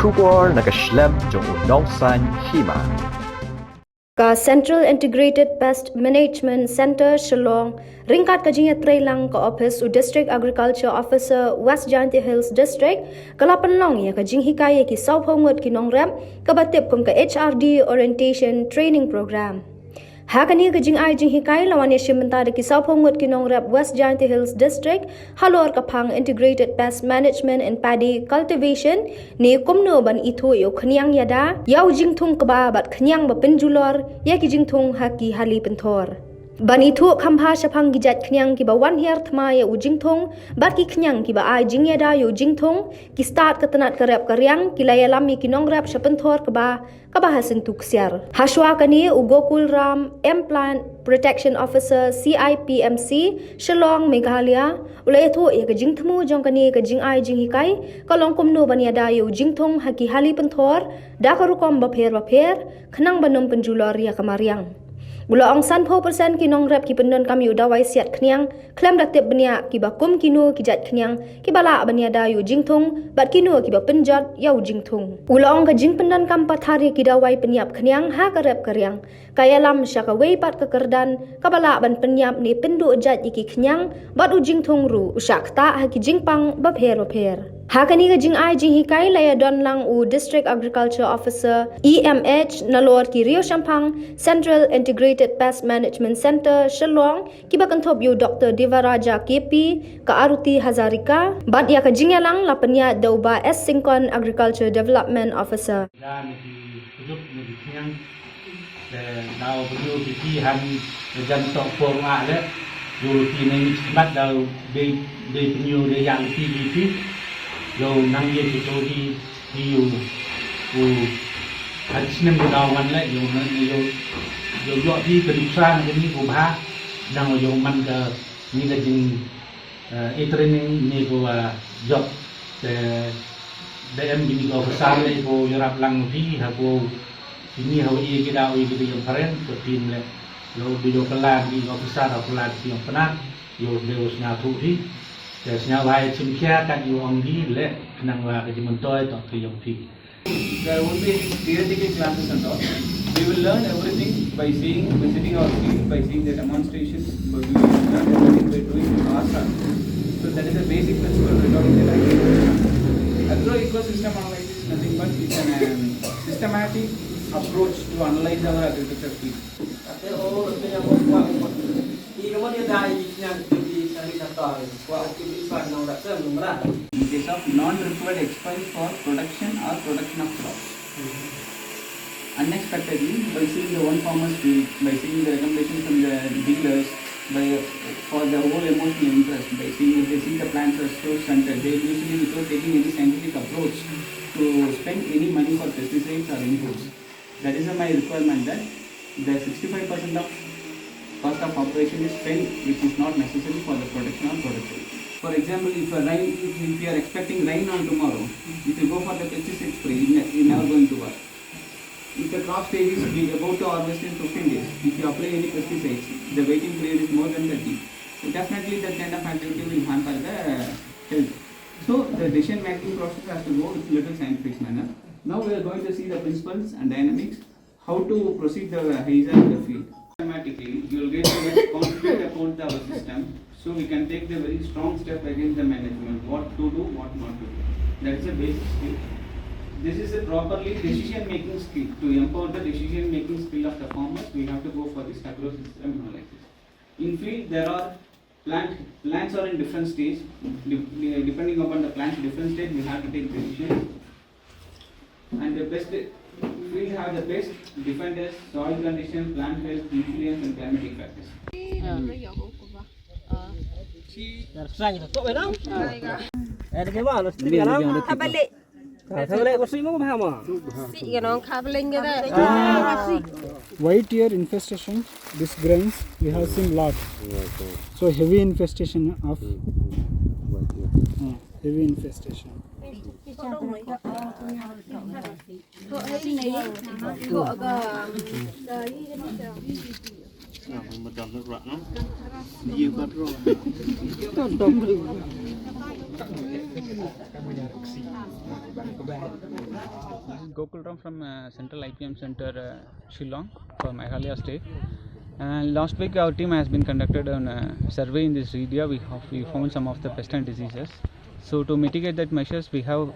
Shubor naga Khlem jong Nongsan Hima. Ka Central Integrated Pest Management Center Shillong ringkat kajinya trailang ka office u District Agriculture Officer West Jingtip Hills District kalapan long ya kajing hikaya ki South Homeward ki Nongrep kabatip kum ka HRD Orientation Training Program. Hakani kajing ai jing hikai lawan ya shimenta ki South Homeward ki Nongrep West Jingtip Hills District halor kapang Integrated Pest Management and Paddy Cultivation ni kumno ban itu yo Khñiang yada yau jingtung kaba bat Khñiang ba penjulor ya ki jingtung haki hali pentor. Ban itu khamha shapang gijat Khñiang ki ba wan her thma ya u jingtung bat ki Khñiang ki ba ai jing yada yo jingtung ki start katanat karep karyang ki layalami ki Nongrep shapentor kaba hasin tuksiar. Hashwa kani u Gokul Ram Plant Protection Officer CIPMC Shillong Meghalaya ulai thu ya ka jingthmu jong kani ka jing ai jing hikai kalong kumno ban yada yo jingthong haki hali pentor da karukom ba pher khnang banom penjulor ya kamariang. Gula ong san 4% ki Nongrep ki Pyndonkam yu Dawai Siat Khñiang Khlem daktip benia ki ba kum kinu ki jat Khñiang ki bala benia da yu jingtung bat kinu ki ba penjat yau jingtung. Gula ong ka jing Pyndonkam pathari ki Dawai penyap Khñiang ha karep karyang kaya lam syaka wei pat ka kerdan ka bala ban penyap ni pendu jat ki Khñiang bat u jingtung ru usyak ta ha ki jingpang ba pher. Hakani ka jing ai jing hikai laya don lang u District Agriculture Officer EMH nalor ki Rio Shampang Central Integrated Pest Management Center Shillong ki ba kanthop yu Dr. Divaraja KP ka Aruti Hazarika bat ya ka jing yalang la penya Dauba S Singkon Agriculture Development Officer. Đào nhiều thì khi hành dân tộc phường ạ đấy rồi thì nên bắt đầu đi nhiều để dành thì rồi năng nhiên thì tôi đi nhiều hành sinh một đầu anh lại rồi dọn đi từ lúc sang cái ní của ba đang rồi mình như là chừng training như của dọn để em đi vào sang đây của Arab lang phi ha của ini hau ia kita yang keren seperti ni lo video kelan di officer atau kelan yang pernah yo deus nyatu di ya senyawa cimkia kan yo anggi le kenang wa ke mentoy to ke yang fi. There will be theoretical classes and all. We will learn everything by seeing, visiting our field, by seeing the demonstrations, but we will learn everything by doing it ourselves. So that is a basic principle regarding the agro ecosystem analysis is nothing but it's a systematic approach to analyze our agriculture field. In case of non-required expense for production or production of crops. Unexpectedly, by seeing the one farmer's field, by seeing the recommendations from the dealers, for the whole emotional interest, by seeing if they see the plants are so stunted, they usually without taking any scientific approach to spend any money for pesticides or inputs. That is my requirement that the 65% of cost of operation is spent which is not necessary for the production or productivity. For example, if you are expecting rain on tomorrow, if you go for the pesticide spray, you never going to work. If the crop stage is about to harvest in 15 days, if you apply any pesticides, the waiting period is more than 30. So definitely that kind of activity will hamper the health. So the decision making process has to go with little scientific manner. Now we are going to see the principles and dynamics, how to proceed the hazard in the field. Automatically, you will get a very complete account of our system, so we can take the very strong step against the management, what to do, what not to do. That is a basic skill. This is a properly decision making skill. To empower the decision making skill of the farmers, we have to go for this agro system analysis. In field, there are plants are in different stage. Depending upon the plant's different stage, we have to take decisions. And the best field have the best defined as soil condition, plant health, nutrients and climatic factors. White ear infestation, this grains we have seen lot. So heavy infestation of heavy infestation. This is Gokulram from Central IPM Center, Shillong, for Meghalaya State. Last week our team has been conducted on a survey in this area. We found some of the pest and diseases. So to mitigate that measures, we have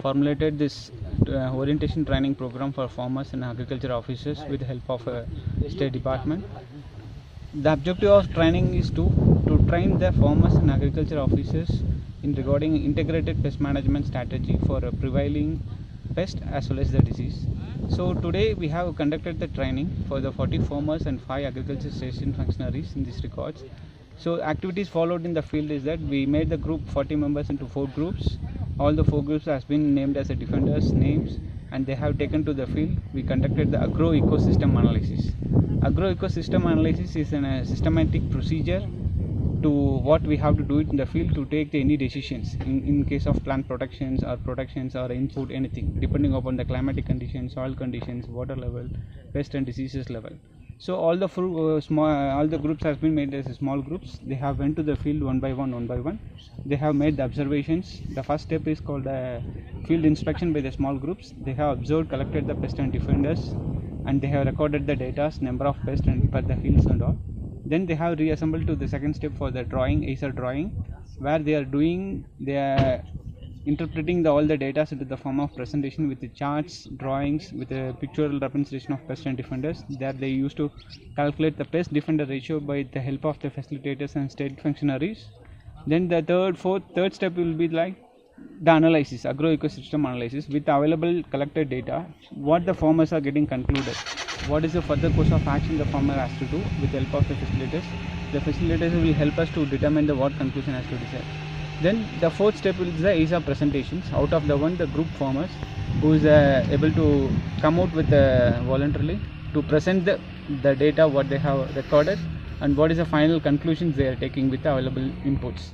formulated this orientation training program for farmers and agriculture officers with the help of a state department. The objective of training is to train the farmers and agriculture officers in regarding integrated pest management strategy for prevailing pest as well as the disease. So today we have conducted the training for the 40 farmers and 5 agriculture station functionaries in these records. So activities followed in the field is that we made the group 40 members into 4 groups. All the 4 groups has been named as a defenders names, and they have taken to the field. We conducted the agro-ecosystem analysis. Agro-ecosystem analysis is a systematic procedure to what we have to do it in the field to take any decisions in case of plant protections or input, anything depending upon the climatic conditions, soil conditions, water level, pest and diseases level. So all the all the groups have been made as small groups. They have went to the field one by one. They have made the observations. The first step is called field inspection by the small groups. They have observed, collected the pest and defenders, and they have recorded the data, number of pests and per the fields and all. Then they have reassembled to the second step for the drawing, Acer drawing, where they are interpreting all the data into the form of presentation with the charts, drawings, with a pictorial representation of pests and defenders. There they used to calculate the pest defender ratio by the help of the facilitators and state functionaries. Then the third step will be like the analysis, agro-ecosystem analysis with available collected data, what the farmers are getting concluded. What is the further course of action the farmer has to do with the help of the facilitators. The facilitators will help us to determine what conclusion has to decide. Then the fourth step is the ASA presentations. Out of the group farmers who is able to come out with voluntarily to present the data what they have recorded and what is the final conclusions they are taking with the available inputs.